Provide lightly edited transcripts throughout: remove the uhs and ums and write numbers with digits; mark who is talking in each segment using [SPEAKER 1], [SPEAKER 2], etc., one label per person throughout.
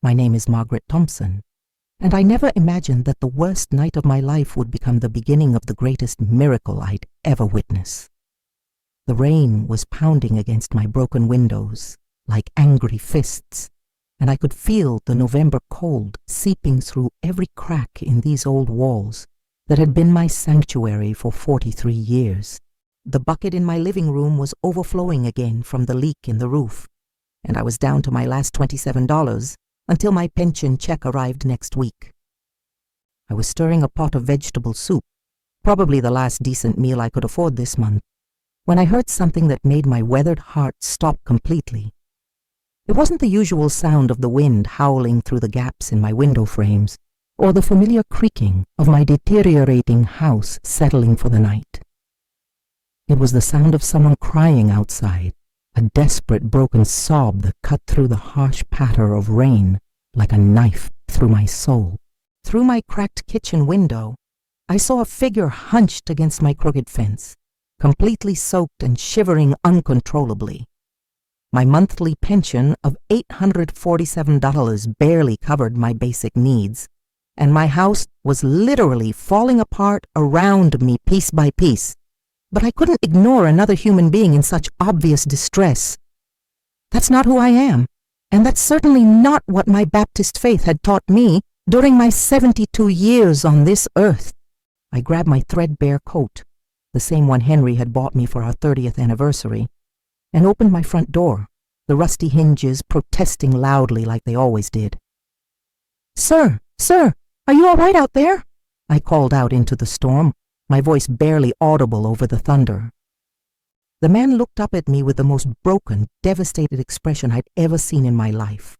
[SPEAKER 1] My name is Margaret Thompson, and I never imagined that the worst night of my life would become the beginning of the greatest miracle I'd ever witness. The rain was pounding against my broken windows like angry fists, and I could feel the November cold seeping through every crack in these old walls that had been my sanctuary for 43 years. The bucket in my living room was overflowing again from the leak in the roof, and I was down to my last $27 until my pension check arrived next week. I was stirring a pot of vegetable soup, probably the last decent meal I could afford this month, when I heard something that made my weathered heart stop completely. It wasn't the usual sound of the wind howling through the gaps in my window frames, or the familiar creaking of my deteriorating house settling for the night. It was the sound of someone crying outside, a desperate broken sob that cut through the harsh patter of rain like a knife through my soul. Through my cracked kitchen window, I saw a figure hunched against my crooked fence, completely soaked and shivering uncontrollably. My monthly pension of $847 barely covered my basic needs, and my house was literally falling apart around me piece by piece. But I couldn't ignore another human being in such obvious distress. That's not who I am, and that's certainly not what my Baptist faith had taught me during my 72 years on this earth. I grabbed my threadbare coat, the same one Henry had bought me for our 30th anniversary, and opened my front door, the rusty hinges protesting loudly like they always did. "Sir, sir, are you all right out there?" I called out into the storm, my voice barely audible over the thunder. The man looked up at me with the most broken, devastated expression I'd ever seen in my life.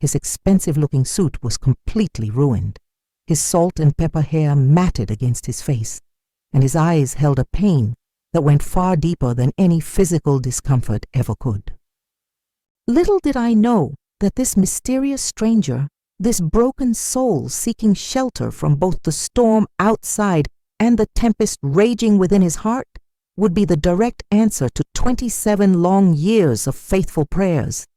[SPEAKER 1] His expensive-looking suit was completely ruined. His salt and pepper hair matted against his face, and his eyes held a pain that went far deeper than any physical discomfort ever could. Little did I know that this mysterious stranger, this broken soul seeking shelter from both the storm outside and the tempest raging within his heart, would be the direct answer to 27 long years of faithful prayers.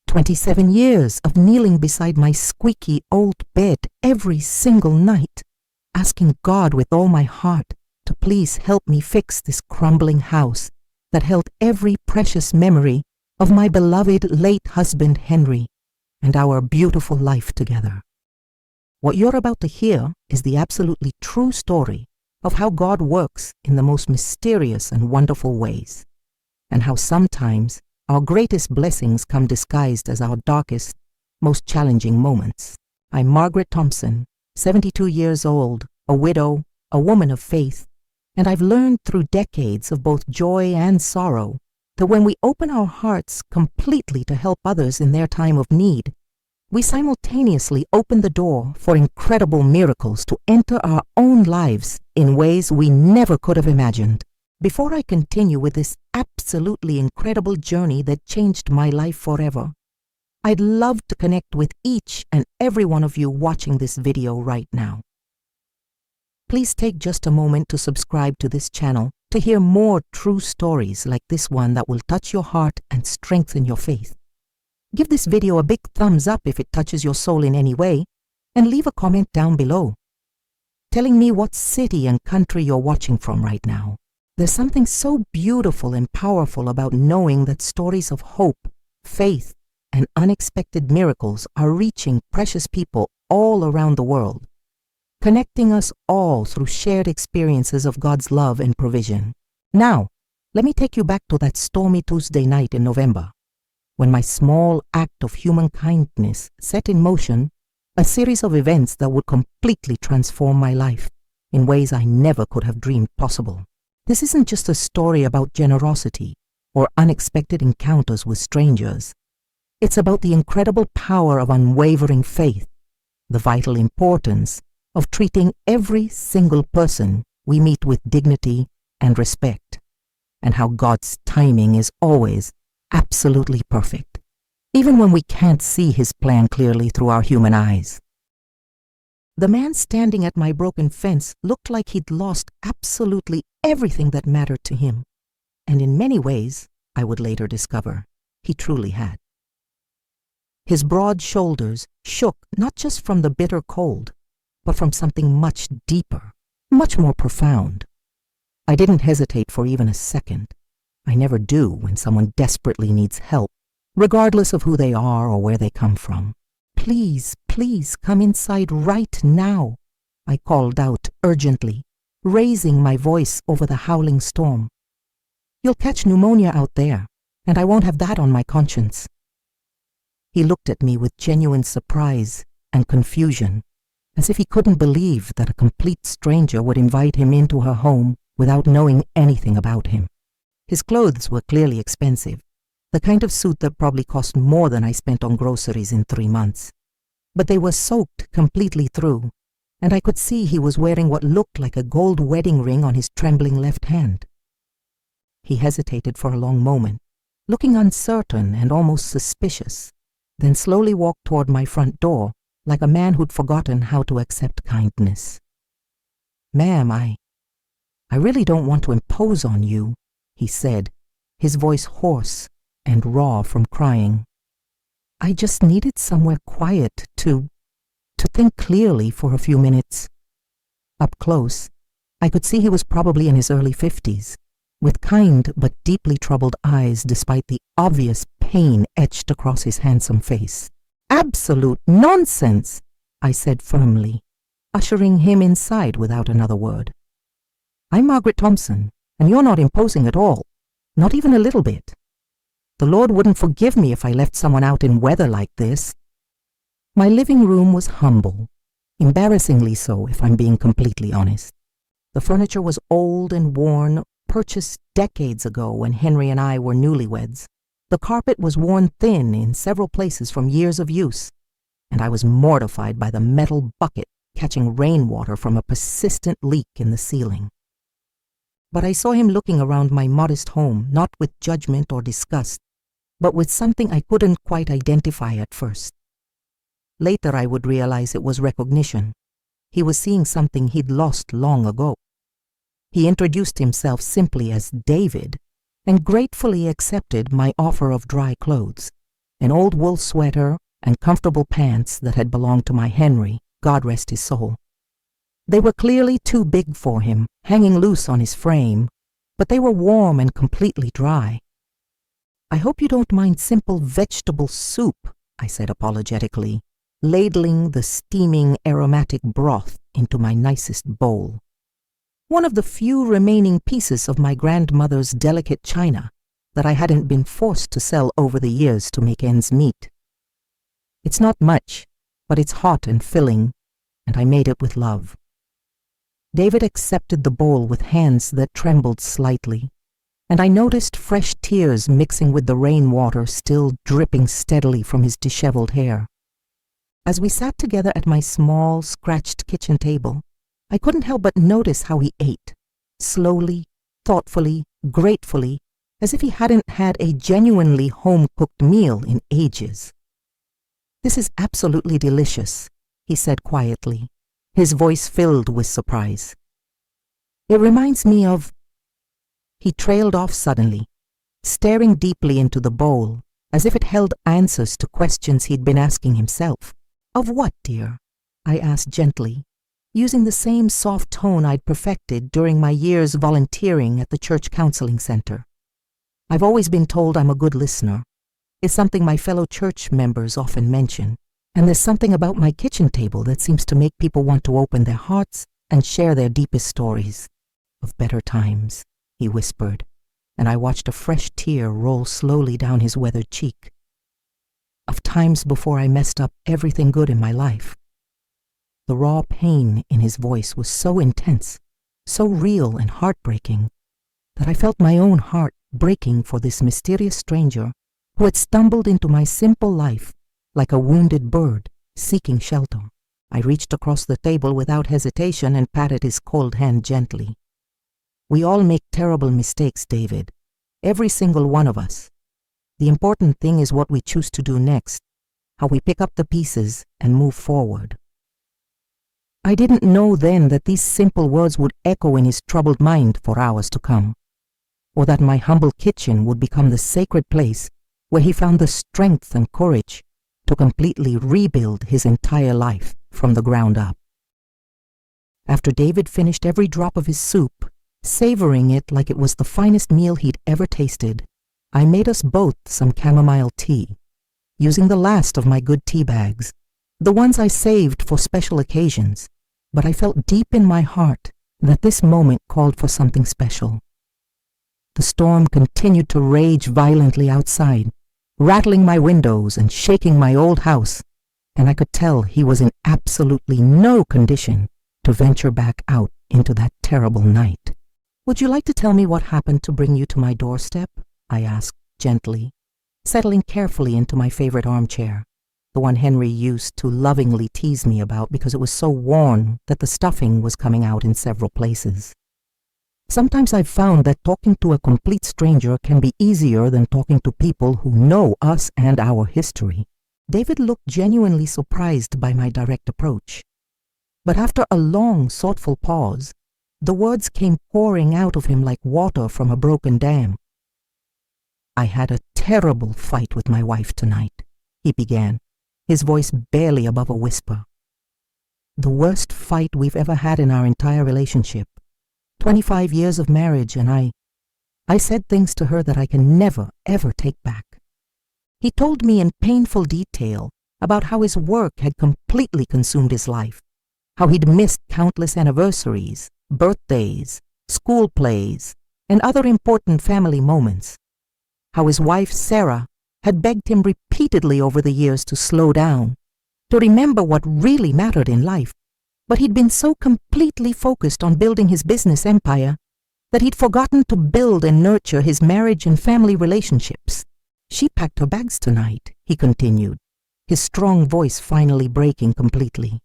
[SPEAKER 1] 27 years of kneeling beside my squeaky old bed every single night, asking God with all my heart to please help me fix this crumbling house that held every precious memory of my beloved late husband Henry and our beautiful life together. What you're about to hear is the absolutely true story of how God works in the most mysterious and wonderful ways, and how sometimes our greatest blessings come disguised as our darkest, most challenging moments. I'm Margaret Thompson, 72 years old, a widow, a woman of faith, and I've learned through decades of both joy and sorrow that when we open our hearts completely to help others in their time of need, we simultaneously open the door for incredible miracles to enter our own lives in ways we never could have imagined. Before I continue with this absolutely incredible journey that changed my life forever, I'd love to connect with each and every one of you watching this video right now. Please take just a moment to subscribe to this channel to hear more true stories like this one that will touch your heart and strengthen your faith. Give this video a big thumbs up if it touches your soul in any way, and leave a comment down below, telling me what city and country you're watching from right now. There's something so beautiful and powerful about knowing that stories of hope, faith, and unexpected miracles are reaching precious people all around the world, connecting us all through shared experiences of God's love and provision. Now, let me take you back to that stormy Tuesday night in November, when my small act of human kindness set in motion a series of events that would completely transform my life in ways I never could have dreamed possible. This isn't just a story about generosity or unexpected encounters with strangers. It's about the incredible power of unwavering faith, the vital importance of treating every single person we meet with dignity and respect, and how God's timing is always absolutely perfect, even when we can't see His plan clearly through our human eyes. The man standing at my broken fence looked like he'd lost absolutely everything that mattered to him, and in many ways, I would later discover, he truly had. His broad shoulders shook not just from the bitter cold, but from something much deeper, much more profound. I didn't hesitate for even a second. I never do when someone desperately needs help, regardless of who they are or where they come from. "Please, please come inside right now," I called out urgently, raising my voice over the howling storm. "You'll catch pneumonia out there, and I won't have that on my conscience." He looked at me with genuine surprise and confusion, as if he couldn't believe that a complete stranger would invite him into her home without knowing anything about him. His clothes were clearly expensive, the kind of suit that probably cost more than I spent on groceries in 3 months. But they were soaked completely through, and I could see he was wearing what looked like a gold wedding ring on his trembling left hand. He hesitated for a long moment, looking uncertain and almost suspicious, then slowly walked toward my front door like a man who'd forgotten how to accept kindness. "Ma'am, I really don't want to impose on you," he said, his voice hoarse and raw from crying. "I just needed somewhere quiet to think clearly for a few minutes." Up close, I could see he was probably in his early 50s, with kind but deeply troubled eyes despite the obvious pain etched across his handsome face. "Absolute nonsense," I said firmly, ushering him inside without another word. "I'm Margaret Thompson, and you're not imposing at all, not even a little bit. The Lord wouldn't forgive me if I left someone out in weather like this." My living room was humble, embarrassingly so if I'm being completely honest. The furniture was old and worn, purchased decades ago when Henry and I were newlyweds. The carpet was worn thin in several places from years of use, and I was mortified by the metal bucket catching rainwater from a persistent leak in the ceiling. But I saw him looking around my modest home, not with judgment or disgust, but with something I couldn't quite identify at first. Later I would realize it was recognition. He was seeing something he'd lost long ago. He introduced himself simply as David, and gratefully accepted my offer of dry clothes, an old wool sweater and comfortable pants that had belonged to my Henry, God rest his soul. They were clearly too big for him, hanging loose on his frame, but they were warm and completely dry. "I hope you don't mind simple vegetable soup," I said apologetically, ladling the steaming aromatic broth into my nicest bowl. One of the few remaining pieces of my grandmother's delicate china that I hadn't been forced to sell over the years to make ends meet. It's not much, but it's hot and filling, and I made it with love. David accepted the bowl with hands that trembled slightly, and I noticed fresh tears mixing with the rainwater still dripping steadily from his disheveled hair. As we sat together at my small, scratched kitchen table, I couldn't help but notice how he ate, slowly, thoughtfully, gratefully, as if he hadn't had a genuinely home-cooked meal in ages. "This is absolutely delicious," he said quietly, his voice filled with surprise. "It reminds me of—" He trailed off suddenly, staring deeply into the bowl, as if it held answers to questions he'd been asking himself. "Of what, dear?" I asked gently, using the same soft tone I'd perfected during my years volunteering at the church counseling center. I've always been told I'm a good listener. It's something my fellow church members often mention, and there's something about my kitchen table that seems to make people want to open their hearts and share their deepest stories. "Of better times," he whispered, and I watched a fresh tear roll slowly down his weathered cheek. "Of times before I messed up everything good in my life." The raw pain in his voice was so intense, so real and heartbreaking, that I felt my own heart breaking for this mysterious stranger who had stumbled into my simple life like a wounded bird seeking shelter. I reached across the table without hesitation and patted his cold hand gently. "We all make terrible mistakes, David. Every single one of us. The important thing is what we choose to do next, how we pick up the pieces and move forward." I didn't know then that these simple words would echo in his troubled mind for hours to come, or that my humble kitchen would become the sacred place where he found the strength and courage to completely rebuild his entire life from the ground up. After David finished every drop of his soup, savoring it like it was the finest meal he'd ever tasted, I made us both some chamomile tea, using the last of my good tea bags, the ones I saved for special occasions, but I felt deep in my heart that this moment called for something special. The storm continued to rage violently outside, rattling my windows and shaking my old house, and I could tell he was in absolutely no condition to venture back out into that terrible night. "Would you like to tell me what happened to bring you to my doorstep?" I asked gently, settling carefully into my favorite armchair, the one Henry used to lovingly tease me about because it was so worn that the stuffing was coming out in several places. Sometimes I've found that talking to a complete stranger can be easier than talking to people who know us and our history. David looked genuinely surprised by my direct approach. But after a long, thoughtful pause, the words came pouring out of him like water from a broken dam. "I had a terrible fight with my wife tonight," he began, his voice barely above a whisper. "The worst fight we've ever had in our entire relationship. 25 years of marriage, and I said things to her that I can never, ever take back." He told me in painful detail about how his work had completely consumed his life, how he'd missed countless anniversaries, birthdays, school plays, and other important family moments, how his wife, Sarah, had begged him repeatedly over the years to slow down, to remember what really mattered in life, but he'd been so completely focused on building his business empire that he'd forgotten to build and nurture his marriage and family relationships. "She packed her bags tonight," he continued, his strong voice finally breaking completely.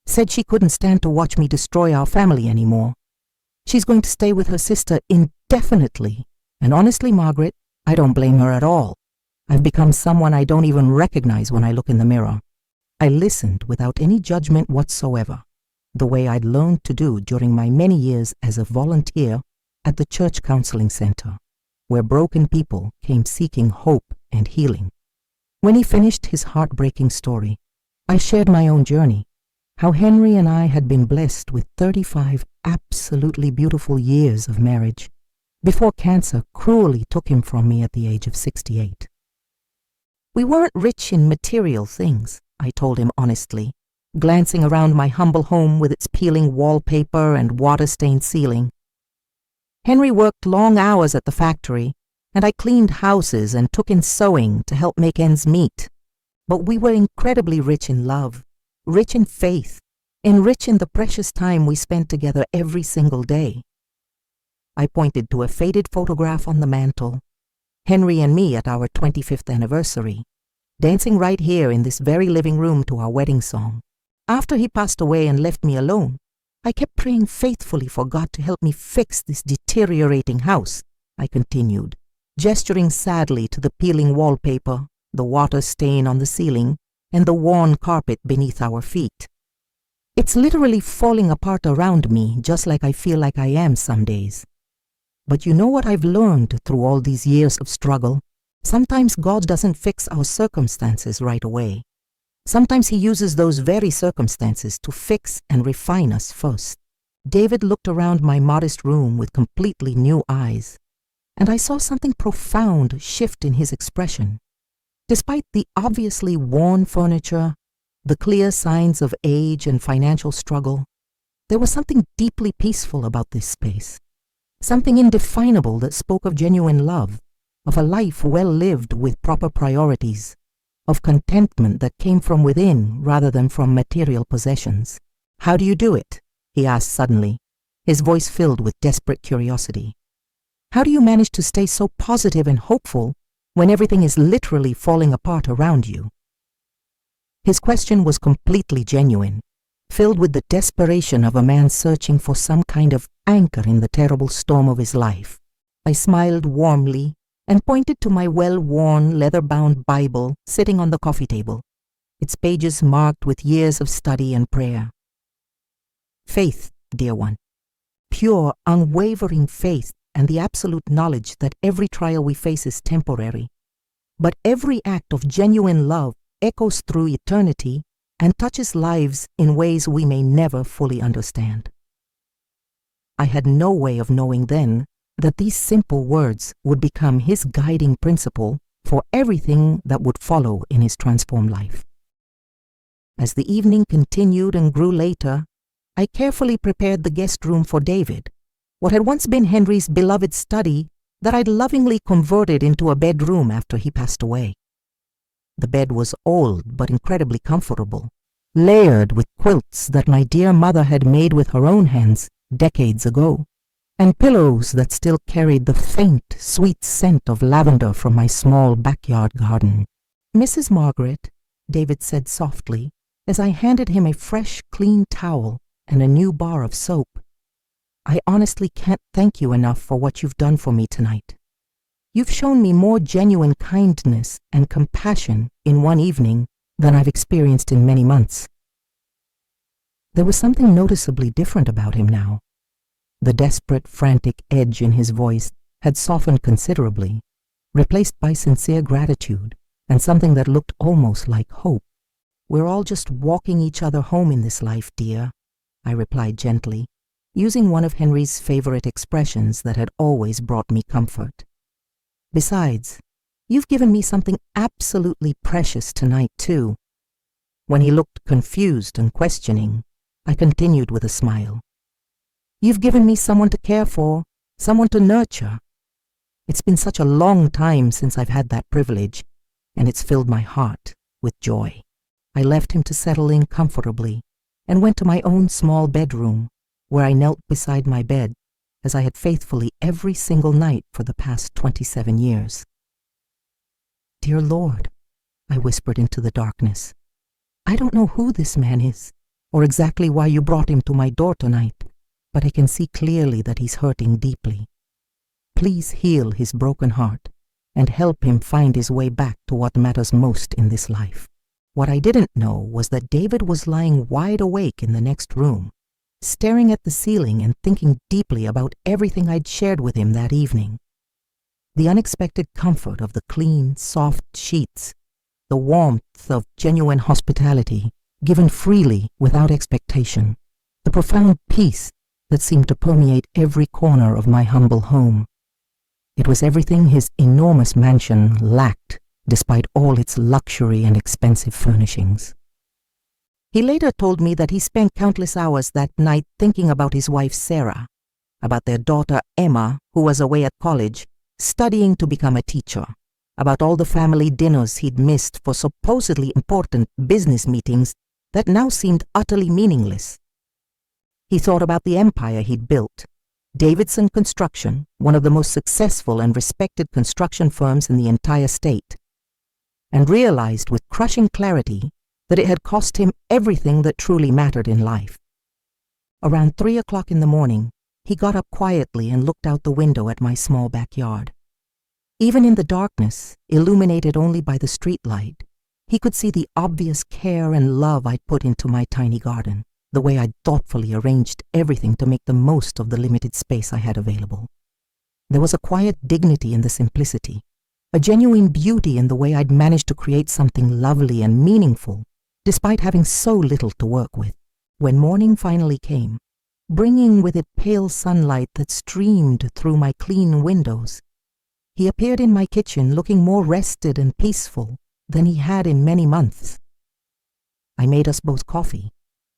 [SPEAKER 1] "Said she couldn't stand to watch me destroy our family anymore. She's going to stay with her sister indefinitely, and honestly, Margaret, I don't blame her at all. I've become someone I don't even recognize when I look in the mirror." I listened without any judgment whatsoever, the way I'd learned to do during my many years as a volunteer at the church counseling center, where broken people came seeking hope and healing. When he finished his heartbreaking story, I shared my own journey, how Henry and I had been blessed with 35 absolutely beautiful years of marriage before cancer cruelly took him from me at the age of 68. "We weren't rich in material things," I told him honestly, glancing around my humble home with its peeling wallpaper and water-stained ceiling. "Henry worked long hours at the factory, and I cleaned houses and took in sewing to help make ends meet. But we were incredibly rich in love, rich in faith, and rich in the precious time we spent together every single day." I pointed to a faded photograph on the mantel, Henry and me at our 25th anniversary, dancing right here in this very living room to our wedding song. "After he passed away and left me alone, I kept praying faithfully for God to help me fix this deteriorating house," I continued, gesturing sadly to the peeling wallpaper, the water stain on the ceiling, and the worn carpet beneath our feet. "It's literally falling apart around me, just like I feel like I am some days. But you know what I've learned through all these years of struggle? Sometimes God doesn't fix our circumstances right away. Sometimes he uses those very circumstances to fix and refine us first." David looked around my modest room with completely new eyes, and I saw something profound shift in his expression. Despite the obviously worn furniture, the clear signs of age and financial struggle, there was something deeply peaceful about this space. Something indefinable that spoke of genuine love, of a life well lived with proper priorities, of contentment that came from within rather than from material possessions. "How do you do it?" he asked suddenly, his voice filled with desperate curiosity. "How do you manage to stay so positive and hopeful when everything is literally falling apart around you?" His question was completely genuine, filled with the desperation of a man searching for some kind of anchor in the terrible storm of his life. I smiled warmly and pointed to my well-worn, leather-bound Bible sitting on the coffee table, its pages marked with years of study and prayer. "Faith, dear one. Pure, unwavering faith and the absolute knowledge that every trial we face is temporary. But every act of genuine love, echoes through eternity and touches lives in ways we may never fully understand. I had no way of knowing then that these simple words would become his guiding principle for everything that would follow in his transformed life. As the evening continued and grew later, I carefully prepared the guest room for David, what had once been Henry's beloved study that I'd lovingly converted into a bedroom after he passed away. The bed was old but incredibly comfortable, layered with quilts that my dear mother had made with her own hands decades ago, and pillows that still carried the faint, sweet scent of lavender from my small backyard garden. "Mrs. Margaret," David said softly, as I handed him a fresh, clean towel and a new bar of soap, "I honestly can't thank you enough for what you've done for me tonight. You've shown me more genuine kindness and compassion in one evening than I've experienced in many months." There was something noticeably different about him now. The desperate, frantic edge in his voice had softened considerably, replaced by sincere gratitude and something that looked almost like hope. "We're all just walking each other home in this life, dear," I replied gently, using one of Henry's favorite expressions that had always brought me comfort. "Besides, you've given me something absolutely precious tonight, too." When he looked confused and questioning, I continued with a smile. "You've given me someone to care for, someone to nurture. It's been such a long time since I've had that privilege, and it's filled my heart with joy." I left him to settle in comfortably and went to my own small bedroom, where I knelt beside my bed, as I had faithfully every single night for the past 27 years. "Dear Lord," I whispered into the darkness, "I don't know who this man is, or exactly why you brought him to my door tonight, but I can see clearly that he's hurting deeply. Please heal his broken heart and help him find his way back to what matters most in this life." What I didn't know was that David was lying wide awake in the next room, staring at the ceiling and thinking deeply about everything I'd shared with him that evening. The unexpected comfort of the clean, soft sheets, the warmth of genuine hospitality given freely without expectation, the profound peace that seemed to permeate every corner of my humble home. It was everything his enormous mansion lacked, despite all its luxury and expensive furnishings. He later told me that he spent countless hours that night thinking about his wife Sarah, about their daughter Emma, who was away at college, studying to become a teacher, about all the family dinners he'd missed for supposedly important business meetings that now seemed utterly meaningless. He thought about the empire he'd built, Davidson Construction, one of the most successful and respected construction firms in the entire state, and realized with crushing clarity that it had cost him everything that truly mattered in life. Around 3 o'clock in the morning, he got up quietly and looked out the window at my small backyard. Even in the darkness, illuminated only by the street light, he could see the obvious care and love I'd put into my tiny garden, the way I'd thoughtfully arranged everything to make the most of the limited space I had available. There was a quiet dignity in the simplicity, a genuine beauty in the way I'd managed to create something lovely and meaningful, despite having so little to work with. When morning finally came, bringing with it pale sunlight that streamed through my clean windows, he appeared in my kitchen looking more rested and peaceful than he had in many months. I made us both coffee,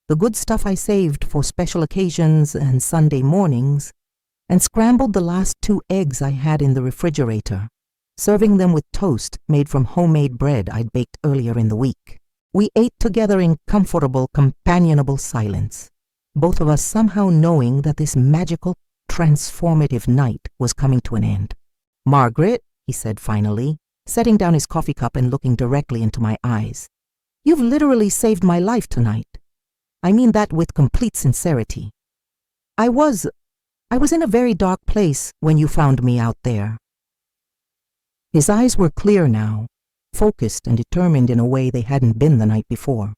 [SPEAKER 1] the good stuff I saved for special occasions and Sunday mornings, and scrambled the last 2 eggs I had in the refrigerator, serving them with toast made from homemade bread I'd baked earlier in the week. We ate together in comfortable, companionable silence, both of us somehow knowing that this magical, transformative night was coming to an end. "Margaret," he said finally, setting down his coffee cup and looking directly into my eyes, "you've literally saved my life tonight. I mean that with complete sincerity. I was in a very dark place when you found me out there." His eyes were clear now, focused and determined in a way they hadn't been the night before.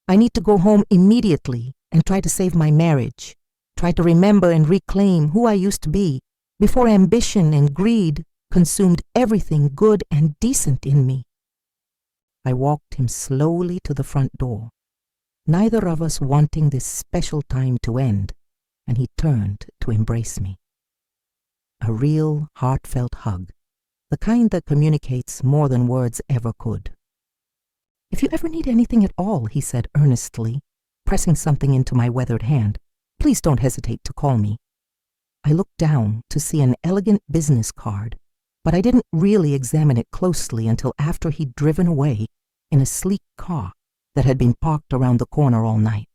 [SPEAKER 1] "I need to go home immediately and try to save my marriage, try to remember and reclaim who I used to be before ambition and greed consumed everything good and decent in me." I walked him slowly to the front door, neither of us wanting this special time to end, and he turned to embrace me. A real, heartfelt hug, the kind that communicates more than words ever could. "If you ever need anything at all," he said earnestly, pressing something into my weathered hand, "please don't hesitate to call me." I looked down to see an elegant business card, but I didn't really examine it closely until after he'd driven away in a sleek car that had been parked around the corner all night.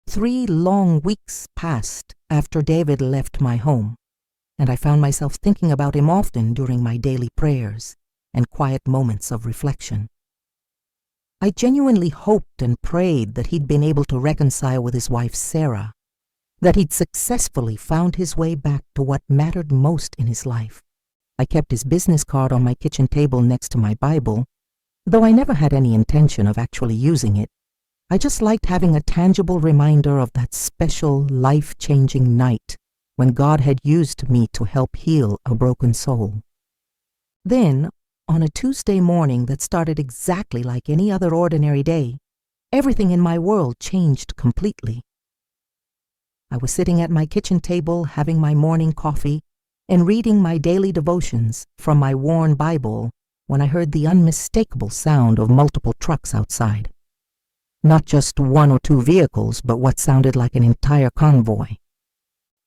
[SPEAKER 1] 3 long weeks passed after David left my home, and I found myself thinking about him often during my daily prayers and quiet moments of reflection. I genuinely hoped and prayed that he'd been able to reconcile with his wife Sarah, that he'd successfully found his way back to what mattered most in his life. I kept his business card on my kitchen table next to my Bible, though I never had any intention of actually using it. I just liked having a tangible reminder of that special, life-changing night when God had used me to help heal a broken soul. Then, on a Tuesday morning that started exactly like any other ordinary day, everything in my world changed completely. I was sitting at my kitchen table having my morning coffee and reading my daily devotions from my worn Bible when I heard the unmistakable sound of multiple trucks outside. Not just 1 or 2 vehicles, but what sounded like an entire convoy.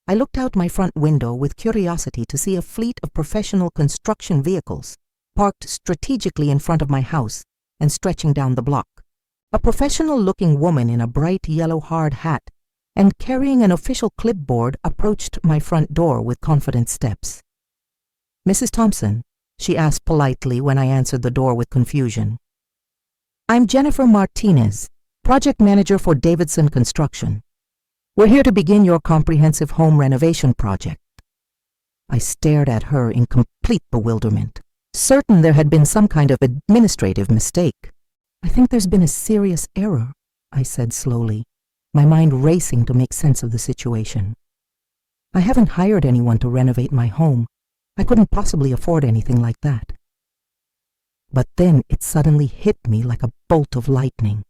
[SPEAKER 1] I looked out my front window with curiosity to see a fleet of professional construction vehicles parked strategically in front of my house and stretching down the block. A professional-looking woman in a bright yellow hard hat and carrying an official clipboard approached my front door with confident steps. "Mrs. Thompson," she asked politely when I answered the door with confusion. "I'm Jennifer Martinez, project manager for Davidson Construction. We're here to begin your comprehensive home renovation project." I stared at her in complete bewilderment, certain there had been some kind of administrative mistake. "I think there's been a serious error," I said slowly, my mind racing to make sense of the situation. "I haven't hired anyone to renovate my home. I couldn't possibly afford anything like that." But then it suddenly hit me like a bolt of lightning.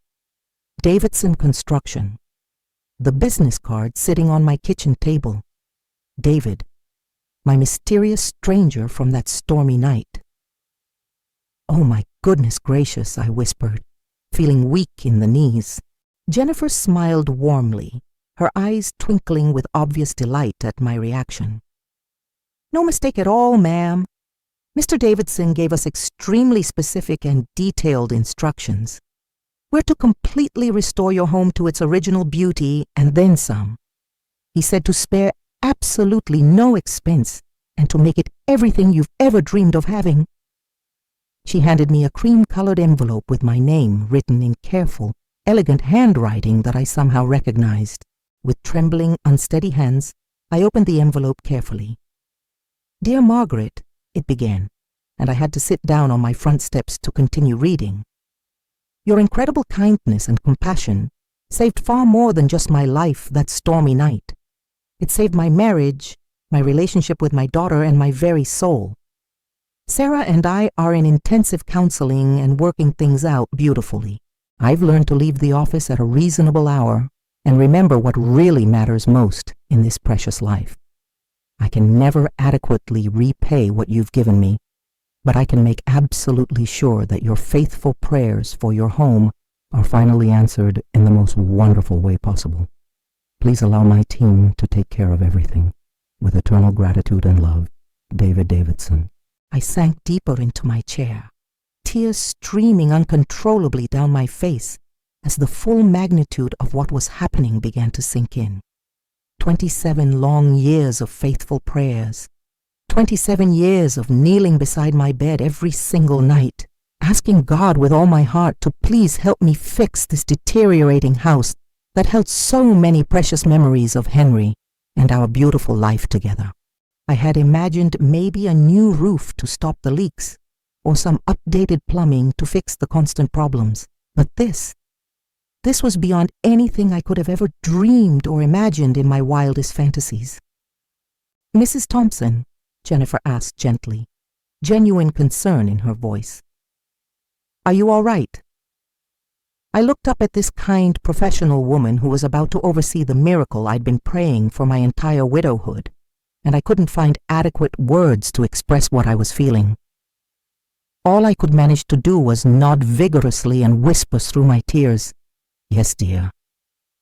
[SPEAKER 1] Davidson Construction. The business card sitting on my kitchen table. David, my mysterious stranger from that stormy night. "Oh my goodness gracious," I whispered, feeling weak in the knees. Jennifer smiled warmly, her eyes twinkling with obvious delight at my reaction. "No mistake at all, ma'am. Mr. Davidson gave us extremely specific and detailed instructions. We're to completely restore your home to its original beauty and then some. He said to spare absolutely no expense and to make it everything you've ever dreamed of having." She handed me a cream-colored envelope with my name written in careful, elegant handwriting that I somehow recognized. With trembling, unsteady hands, I opened the envelope carefully. "Dear Margaret," it began, and I had to sit down on my front steps to continue reading. "Your incredible kindness and compassion saved far more than just my life that stormy night. It saved my marriage, my relationship with my daughter, and my very soul. Sarah and I are in intensive counseling and working things out beautifully. I've learned to leave the office at a reasonable hour and remember what really matters most in this precious life. I can never adequately repay what you've given me, but I can make absolutely sure that your faithful prayers for your home are finally answered in the most wonderful way possible. Please allow my team to take care of everything. With eternal gratitude and love, David Davidson." I sank deeper into my chair, tears streaming uncontrollably down my face as the full magnitude of what was happening began to sink in. 27 long years of faithful prayers, 27 years of kneeling beside my bed every single night, asking God with all my heart to please help me fix this deteriorating house that held so many precious memories of Henry and our beautiful life together. I had imagined maybe a new roof to stop the leaks, or some updated plumbing to fix the constant problems. But this was beyond anything I could have ever dreamed or imagined in my wildest fantasies. "Mrs. Thompson," Jennifer asked gently, genuine concern in her voice. Are you all right?" I looked up at this kind, professional woman who was about to oversee the miracle I'd been praying for my entire widowhood, and I couldn't find adequate words to express what I was feeling. All I could manage to do was nod vigorously and whisper through my tears, "Yes, dear.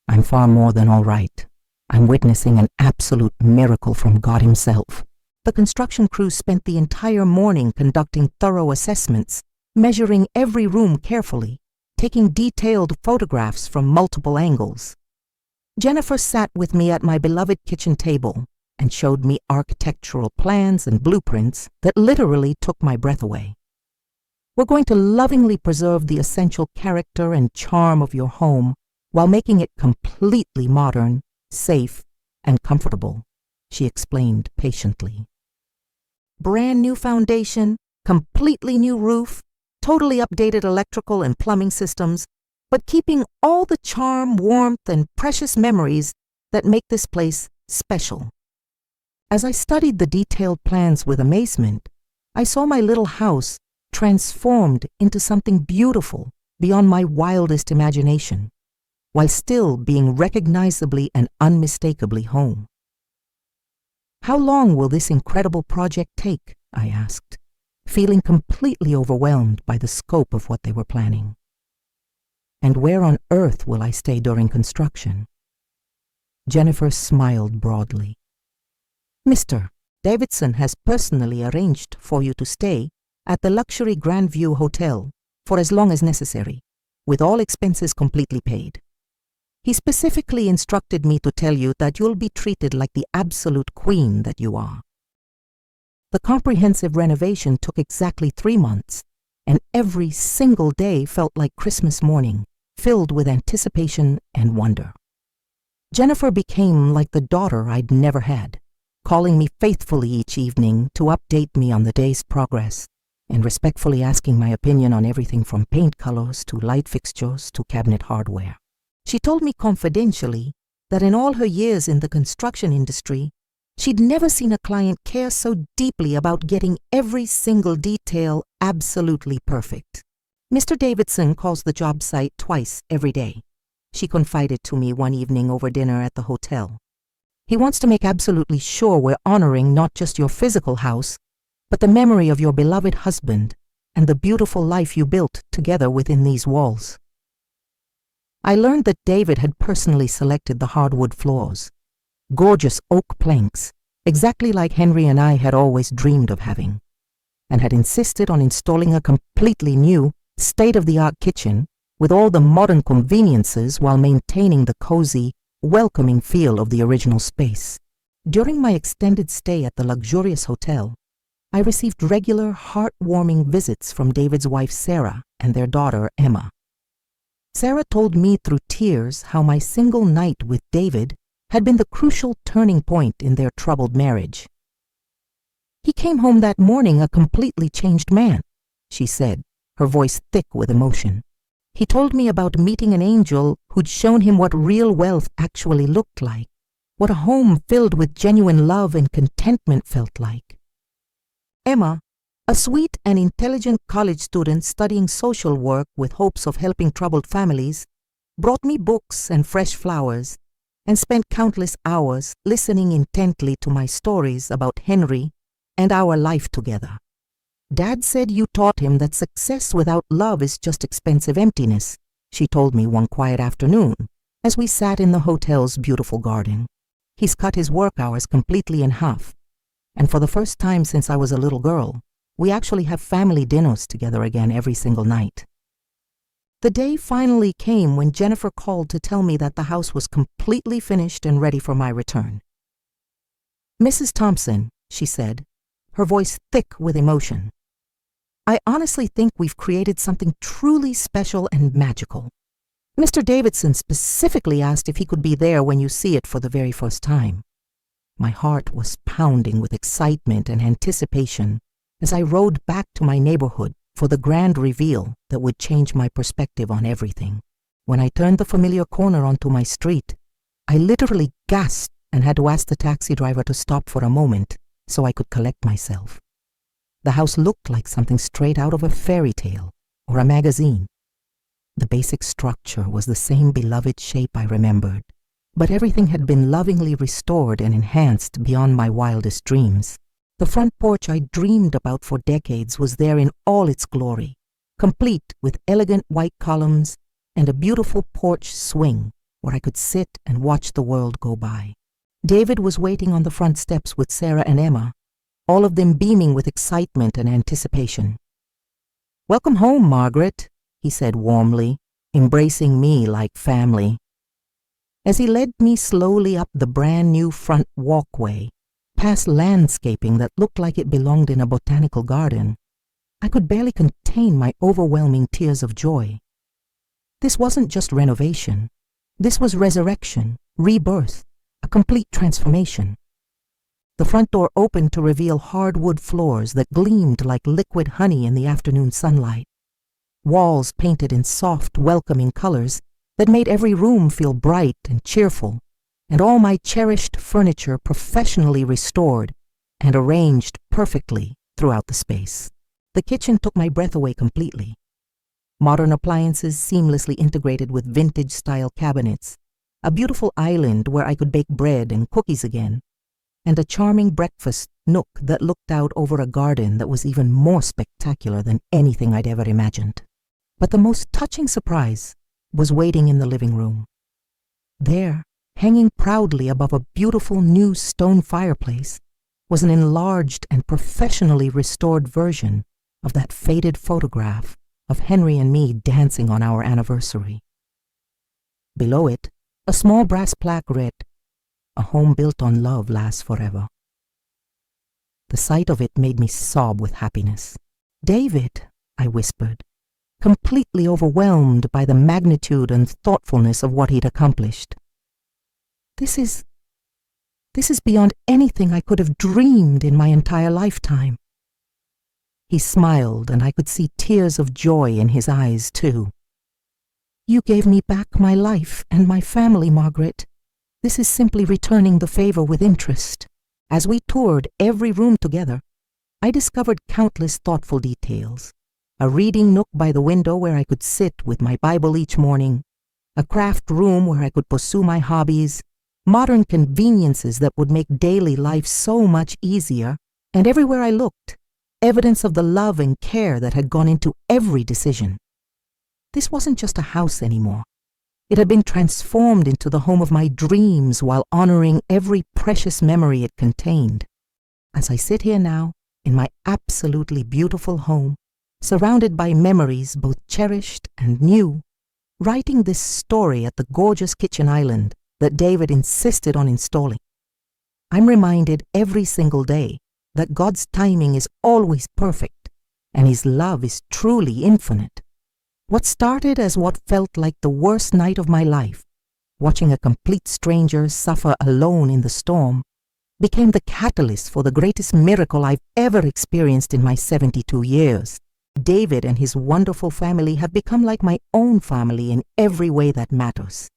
[SPEAKER 1] I'm far more than all right. I'm witnessing an absolute miracle from God Himself." The construction crew spent the entire morning conducting thorough assessments, measuring every room carefully, taking detailed photographs from multiple angles. Jennifer sat with me at my beloved kitchen table and showed me architectural plans and blueprints that literally took my breath away. "We're going to lovingly preserve the essential character and charm of your home while making it completely modern, safe, and comfortable," she explained patiently. "Brand new foundation, completely new roof, totally updated electrical and plumbing systems, but keeping all the charm, warmth, and precious memories that make this place special." As I studied the detailed plans with amazement, I saw my little house transformed into something beautiful beyond my wildest imagination, while still being recognizably and unmistakably home. "How long will this incredible project take?" I asked, feeling completely overwhelmed by the scope of what they were planning. "And where on earth will I stay during construction?" Jennifer smiled broadly. "Mr. Davidson has personally arranged for you to stay at the luxury Grandview Hotel for as long as necessary, with all expenses completely paid. He specifically instructed me to tell you that you'll be treated like the absolute queen that you are." The comprehensive renovation took exactly 3 months, and every single day felt like Christmas morning, filled with anticipation and wonder. Jennifer became like the daughter I'd never had, calling me faithfully each evening to update me on the day's progress, and respectfully asking my opinion on everything from paint colors to light fixtures to cabinet hardware. She told me confidentially that in all her years in the construction industry, she'd never seen a client care so deeply about getting every single detail absolutely perfect. "Mr. Davidson calls the job site twice every day," she confided to me one evening over dinner at the hotel. "He wants to make absolutely sure we're honoring not just your physical house, but the memory of your beloved husband and the beautiful life you built together within these walls." I learned that David had personally selected the hardwood floors, gorgeous oak planks, exactly like Henry and I had always dreamed of having, and had insisted on installing a completely new, state-of-the-art kitchen with all the modern conveniences while maintaining the cozy, welcoming feel of the original space. During my extended stay at the luxurious hotel, I received regular, heartwarming visits from David's wife Sarah and their daughter Emma. Sarah told me through tears how my single night with David had been the crucial turning point in their troubled marriage. "He came home that morning a completely changed man," she said, her voice thick with emotion. "He told me about meeting an angel who'd shown him what real wealth actually looked like, what a home filled with genuine love and contentment felt like." Emma, a sweet and intelligent college student studying social work with hopes of helping troubled families, brought me books and fresh flowers, and spent countless hours listening intently to my stories about Henry and our life together. "Dad said you taught him that success without love is just expensive emptiness," she told me one quiet afternoon as we sat in the hotel's beautiful garden. "He's cut his work hours completely in half, and for the first time since I was a little girl, we actually have family dinners together again every single night." The day finally came when Jennifer called to tell me that the house was completely finished and ready for my return. "Mrs. Thompson," she said, her voice thick with emotion, "I honestly think we've created something truly special and magical. Mr. Davidson specifically asked if he could be there when you see it for the very first time." My heart was pounding with excitement and anticipation as I rode back to my neighborhood for the grand reveal that would change my perspective on everything. When I turned the familiar corner onto my street, I literally gasped and had to ask the taxi driver to stop for a moment so I could collect myself. The house looked like something straight out of a fairy tale or a magazine. The basic structure was the same beloved shape I remembered, but everything had been lovingly restored and enhanced beyond my wildest dreams. The front porch I dreamed about for decades was there in all its glory, complete with elegant white columns and a beautiful porch swing where I could sit and watch the world go by. David was waiting on the front steps with Sarah and Emma, all of them beaming with excitement and anticipation. "Welcome home, Margaret," he said warmly, embracing me like family. As he led me slowly up the brand-new front walkway, past landscaping that looked like it belonged in a botanical garden, I could barely contain my overwhelming tears of joy. This wasn't just renovation. This was resurrection, rebirth, a complete transformation. The front door opened to reveal hardwood floors that gleamed like liquid honey in the afternoon sunlight, walls painted in soft, welcoming colors that made every room feel bright and cheerful, and all my cherished furniture professionally restored and arranged perfectly throughout the space. The kitchen took my breath away completely. Modern appliances seamlessly integrated with vintage-style cabinets, a beautiful island where I could bake bread and cookies again, and a charming breakfast nook that looked out over a garden that was even more spectacular than anything I'd ever imagined. But the most touching surprise was waiting in the living room. There, hanging proudly above a beautiful new stone fireplace, was an enlarged and professionally restored version of that faded photograph of Henry and me dancing on our anniversary. Below it, a small brass plaque read, "A home built on love lasts forever." The sight of it made me sob with happiness. "David," I whispered, completely overwhelmed by the magnitude and thoughtfulness of what he'd accomplished. This is beyond anything I could have dreamed in my entire lifetime." He smiled, and I could see tears of joy in his eyes, too. "You gave me back my life and my family, Margaret. This is simply returning the favor with interest." As we toured every room together, I discovered countless thoughtful details. A reading nook by the window where I could sit with my Bible each morning, a craft room where I could pursue my hobbies, modern conveniences that would make daily life so much easier, and everywhere I looked, evidence of the love and care that had gone into every decision. This wasn't just a house anymore. It had been transformed into the home of my dreams while honoring every precious memory it contained. As I sit here now, in my absolutely beautiful home, surrounded by memories both cherished and new, writing this story at the gorgeous kitchen island that David insisted on installing, I'm reminded every single day that God's timing is always perfect and His love is truly infinite. What started as what felt like the worst night of my life, watching a complete stranger suffer alone in the storm, became the catalyst for the greatest miracle I've ever experienced in my 72 years. David and his wonderful family have become like my own family in every way that matters.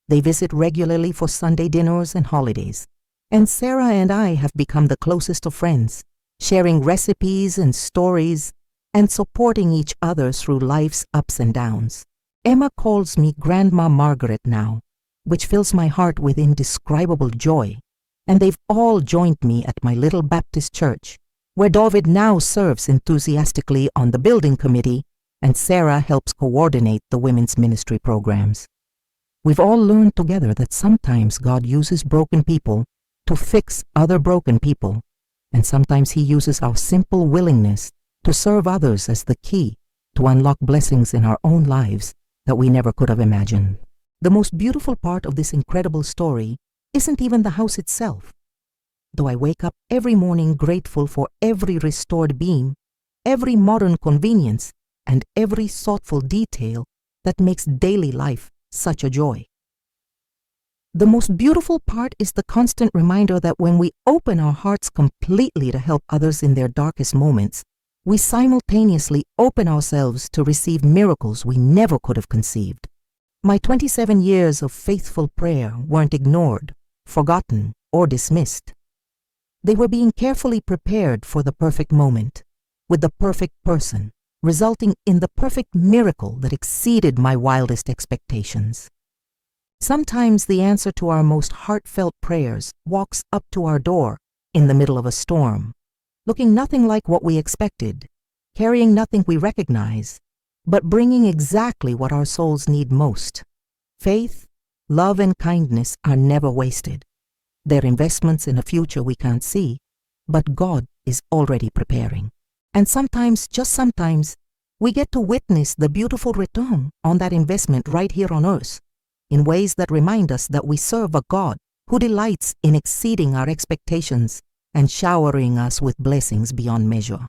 [SPEAKER 1] They visit regularly for Sunday dinners and holidays, and Sarah and I have become the closest of friends, sharing recipes and stories and supporting each other through life's ups and downs. Emma calls me Grandma Margaret now, which fills my heart with indescribable joy, and they've all joined me at my little Baptist church, where David now serves enthusiastically on the building committee and Sarah helps coordinate the women's ministry programs. We've all learned together that sometimes God uses broken people to fix other broken people, and sometimes He uses our simple willingness to serve others as the key to unlock blessings in our own lives that we never could have imagined. The most beautiful part of this incredible story isn't even the house itself. Though I wake up every morning grateful for every restored beam, every modern convenience, and every thoughtful detail that makes daily life such a joy. The most beautiful part is the constant reminder that when we open our hearts completely to help others in their darkest moments, we simultaneously open ourselves to receive miracles we never could have conceived. My 27 years of faithful prayer weren't ignored, forgotten, or dismissed. They were being carefully prepared for the perfect moment, with the perfect person, resulting in the perfect miracle that exceeded my wildest expectations. Sometimes the answer to our most heartfelt prayers walks up to our door in the middle of a storm, looking nothing like what we expected, carrying nothing we recognize, but bringing exactly what our souls need most. Faith, love, and kindness are never wasted. They're investments in a future we can't see, but God is already preparing. And sometimes, just sometimes, we get to witness the beautiful return on that investment right here on earth, in ways that remind us that we serve a God who delights in exceeding our expectations and showering us with blessings beyond measure.